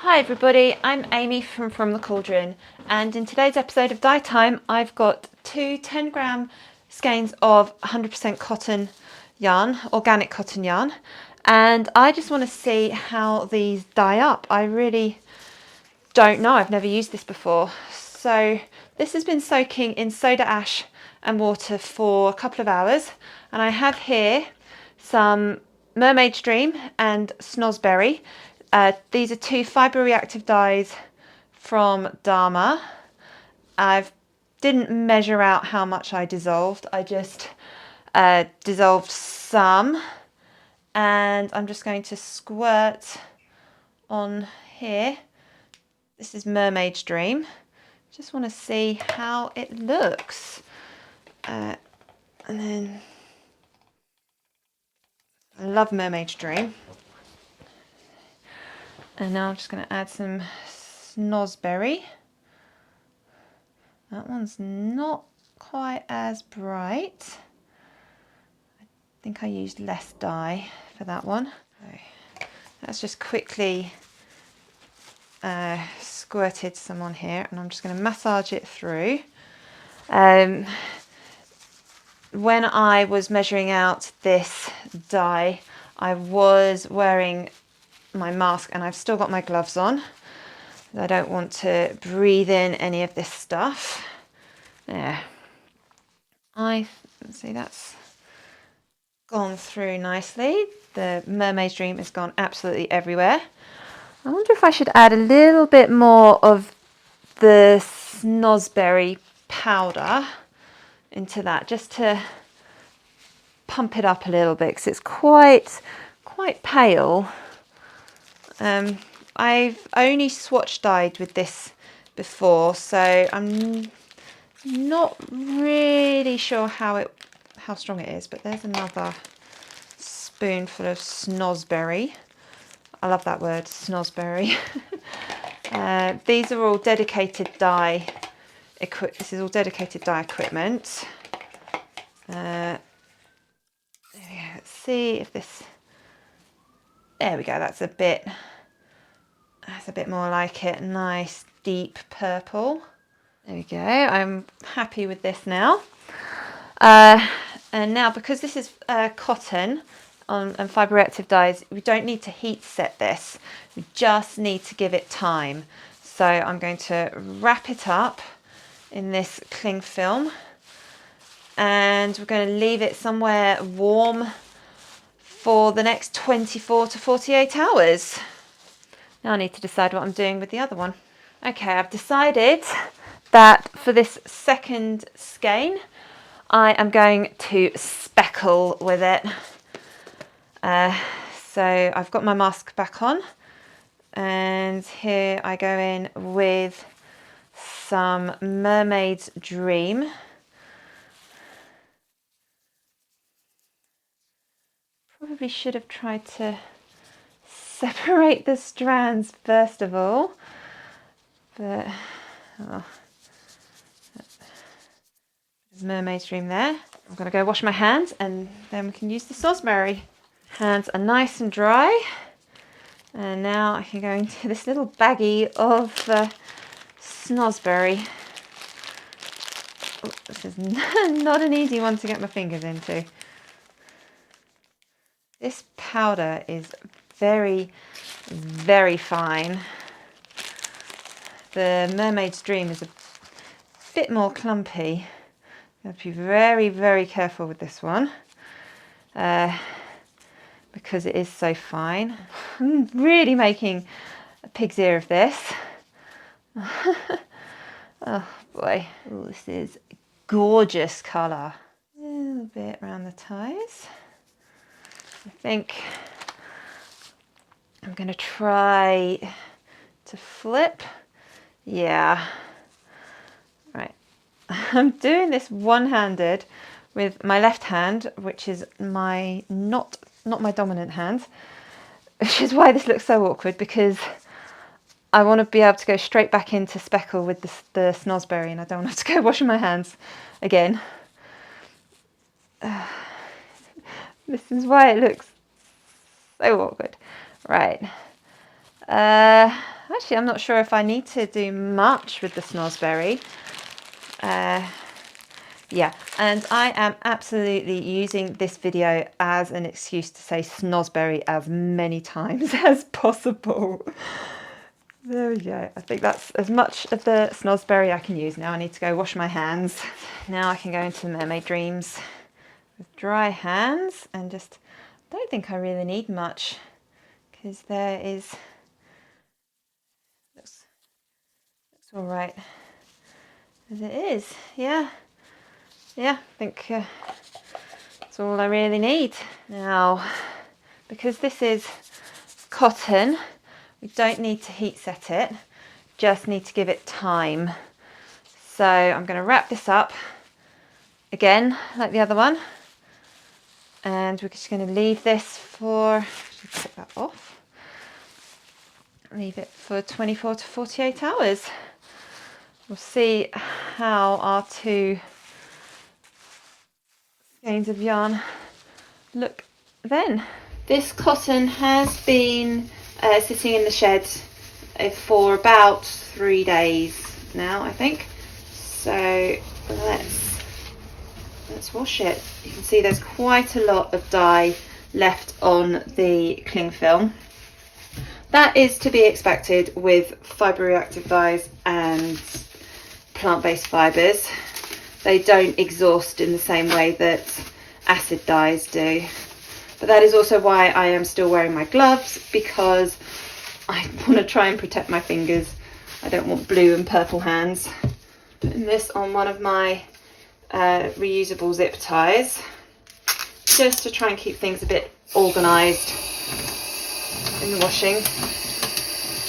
Hi everybody, I'm Amy from the Cauldron, and in today's episode of Dye Time I've got two 10-gram skeins of 100% cotton yarn, organic cotton yarn, and I just want to see how these dye up. I really don't know, I've never used this before. So this has been soaking in soda ash and water for a couple of hours, and I have here some mermaid stream and snozzberry. These are two fibre reactive dyes from Dharma. I didn't measure out how much I dissolved. I just dissolved some, and I'm just going to squirt on here. This is mermaid stream. Just want to see how it looks. And then I love mermaid stream. And now I'm just going to add some snozzberry. That one's not quite as bright. I think I used less dye for that one. So that's just quickly squirted some on here, and I'm just going to massage it through. When I was measuring out this dye, I was wearing my mask and I've still got my gloves on. I don't want to breathe in any of this stuff. There. See, that's gone through nicely. The mermaid stream has gone absolutely everywhere. I wonder if I should add a little bit more of the snozzberry powder into that, just to pump it up a little bit, because it's quite pale. I've only swatch dyed with this before, so I'm not really sure how strong it is, but there's another spoonful of snozzberry. I love that word, snozzberry. These are all dedicated dye equipment. This is all dedicated dye equipment. There we go. Let's see if this. There we go. That's a bit more like it. Nice deep purple. There we go. I'm happy with this now. And now, because this is cotton and fibre reactive dyes, we don't need to heat set this. We just need to give it time. So I'm going to wrap it up in this cling film, and we're going to leave it somewhere warm for the next 24 to 48 hours. Now I need to decide what I'm doing with the other one. Okay, I've decided that for this second skein, I am going to speckle with it. So I've got my mask back on, and here I go in with some Mermaid's Dream. Probably should have tried to separate the strands first of all, but there's Mermaid's Dream there. I'm going to go wash my hands, and then we can use the snozzberry. Hands are nice and dry, and now I can go into this little baggie of snozzberry. Oh, this is not an easy one to get my fingers into. This powder is very fine. The Mermaid's Dream is a bit more clumpy. You have to be very careful with this one, because it is so fine. I'm really making a pig's ear of this. Oh boy. Ooh, this is a gorgeous colour. A little bit around the ties. I think I'm going to try to flip. Yeah. Right. I'm doing this one-handed with my left hand, which is my not my dominant hand, which is why this looks so awkward, because I want to be able to go straight back into speckle with the snozzberry, and I don't want to go washing my hands again. This is why it looks so awkward. Right. Actually, I'm not sure if I need to do much with the snozzberry. Yeah, and I am absolutely using this video as an excuse to say snozzberry as many times as possible. There we go. I think that's as much of the snozzberry I can use. Now I need to go wash my hands. Now I can go into Mermaid Dreams with dry hands and just, don't think I really need much because there is, looks all right as it is. Yeah, I think that's all I really need. Now, because this is cotton, we don't need to heat set it, just need to give it time. So I'm going to wrap this up again like the other one, and we're just going to leave this for, take that off, leave it for 24 to 48 hours. We'll see how our two skeins of yarn look then. This cotton has been sitting in the shed for about 3 days now, I think. So let's wash it. You can see there's quite a lot of dye left on the cling film. That is to be expected with fibre reactive dyes and plant-based fibres. They don't exhaust in the same way that acid dyes do. But that is also why I am still wearing my gloves, because I want to try and protect my fingers. I don't want blue and purple hands. Putting this on one of my reusable zip ties, just to try and keep things a bit organised in the washing.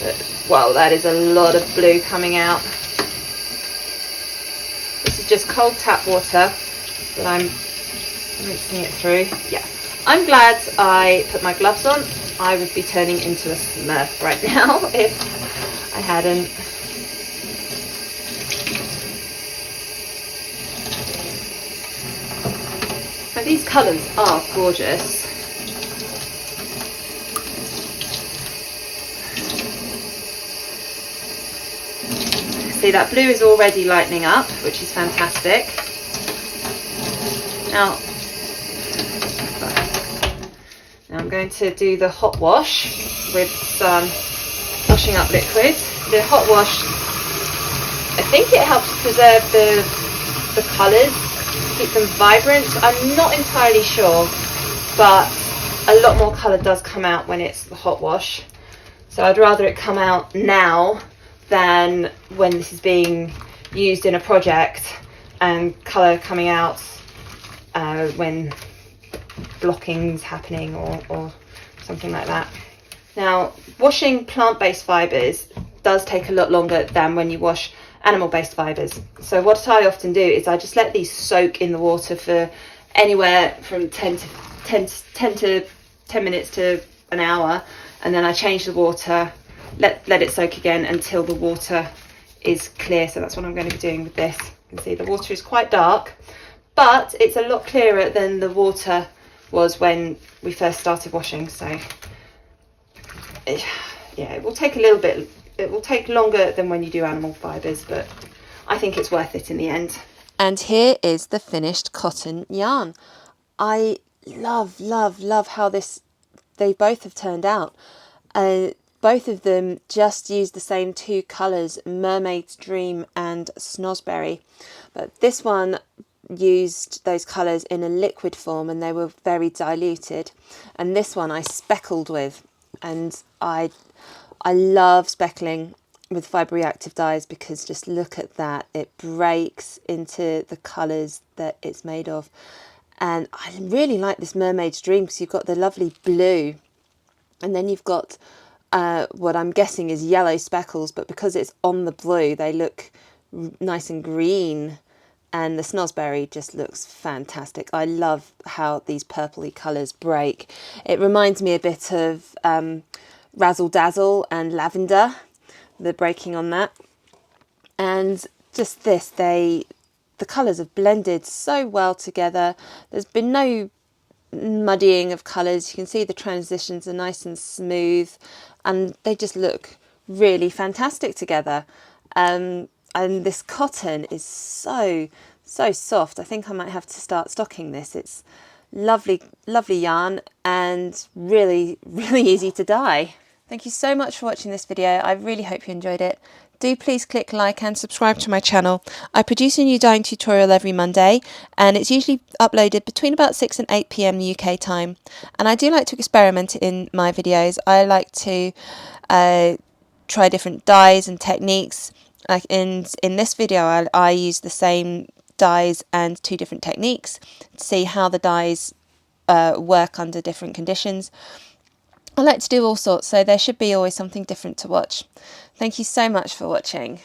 But, wow, that is a lot of blue coming out. This is just cold tap water that I'm rinsing it through. Yeah, I'm glad I put my gloves on. I would be turning into a Smurf right now if I hadn't. But these colours are gorgeous. See, that blue is already lightening up, which is fantastic. Now I'm going to do the hot wash with some washing up liquid. The hot wash, I think it helps preserve the colours, keep them vibrant. I'm not entirely sure, but a lot more colour does come out when it's the hot wash. So I'd rather it come out now than when this is being used in a project and colour coming out when blocking's happening or something like that. Now, washing plant-based fibres does take a lot longer than when you wash animal-based fibres. So what I often do is I just let these soak in the water for anywhere from 10 minutes to an hour, and then I change the water, let it soak again until the water is clear. So that's what I'm going to be doing with this. You can see the water is quite dark, but it's a lot clearer than the water was when we first started washing. So yeah, it will take a little bit, it will take longer than when you do animal fibres, but I think it's worth it in the end. And here is the finished cotton yarn. I love how they both have turned out. Both of them just use the same two colours, Mermaid's Dream and Snozzberry. But this one used those colours in a liquid form and they were very diluted. And this one I speckled with. And I love speckling with fibre reactive dyes because just look at that. It breaks into the colours that it's made of. And I really like this Mermaid's Dream because you've got the lovely blue. And then you've got what I'm guessing is yellow speckles, but because it's on the blue, they look nice and green. And the Snozzberry just looks fantastic. I love how these purpley colours break. It reminds me a bit of Razzle Dazzle and Lavender, the breaking on that. And just this, the colours have blended so well together. There's been no muddying of colours. You can see the transitions are nice and smooth and they just look really fantastic together. And this cotton is so soft. I think I might have to start stocking this. It's lovely yarn and really easy to dye. Thank you so much for watching this video. I really hope you enjoyed it. Do please click like and subscribe to my channel. I produce a new dyeing tutorial every Monday, and it's usually uploaded between about 6 and 8 p.m. UK time. And I do like to experiment in my videos. I like to try different dyes and techniques. Like in this video, I use the same dyes and 2 different techniques to see how the dyes work under different conditions. I like to do all sorts, so there should be always something different to watch. Thank you so much for watching.